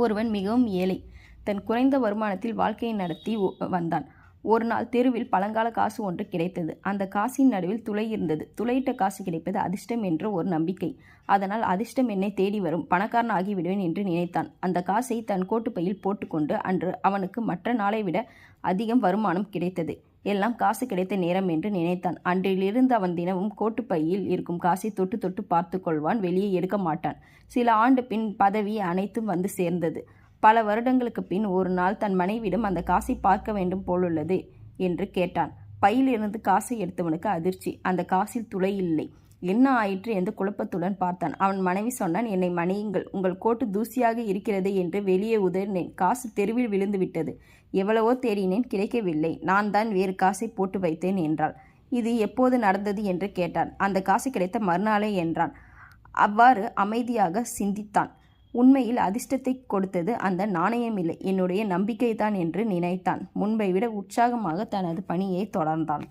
ஒருவன் மிகவும் ஏழை. தன் குறைந்த வருமானத்தில் வாழ்க்கையை நடத்தி வந்தான். ஒரு நாள் தெருவில் பழங்கால காசு ஒன்று கிடைத்தது. அந்த காசின் நடுவில் துளை இருந்தது. துளையிட்ட காசு கிடைப்பது அதிர்ஷ்டம் என்ற ஒரு நம்பிக்கை. அதனால் அதிர்ஷ்டம் என்னை தேடி வரும், பணக்காரன் ஆகிவிடுவேன் என்று நினைத்தான். அந்த காசை தன் கோட்டுப்பையில் போட்டுக்கொண்டு அன்று அவனுக்கு மற்ற நாளை விட அதிகம் வருமானம் கிடைத்தது. எல்லாம் காசு கிடைத்த நேரம் என்று நினைத்தான். அன்றிலிருந்து அவன் தினமும் கோட்டுப்பையில் இருக்கும் காசை தொட்டு தொட்டு பார்த்து கொள்வான், வெளியே எடுக்க மாட்டான். சில ஆண்டு பின் பதவி அனைத்தும் வந்து சேர்ந்தது. பல வருடங்களுக்கு பின் ஒரு நாள் தன் மனைவியிடம் அந்த காசை பார்க்க வேண்டும் போலுள்ளது என்று கேட்டான். பையிலிருந்து காசை எடுத்தவனுக்கு அதிர்ச்சி. அந்த காசில் துளை இல்லை. என்ன ஆயிற்று என்று குழப்பத்துடன் பார்த்தான். அவன் மனைவி சொன்னான், என்னை மன்னியுங்கள், உங்கள் கோட்டு தூசியாக இருக்கிறது என்று வெளியே உதறினேன். காசு தெருவில் விழுந்து விட்டது. எவ்வளவோ தேடினேன், கிடைக்கவில்லை. நான் தான் வேறு காசை போட்டு வைத்தேன் என்றாள். இது எப்போது நடந்தது என்று கேட்டான். அந்த காசு கிடைத்த மறுநாளே என்றான். அவ்வாறு அமைதியாக சிந்தித்தான். உண்மையில் அதிர்ஷ்டத்தை கொடுத்தது அந்த நாணயமில்லை, என்னுடைய நம்பிக்கைதான் என்று நினைத்தான். முன்பை விட உற்சாகமாக தனது பணியை தொடர்ந்தான்.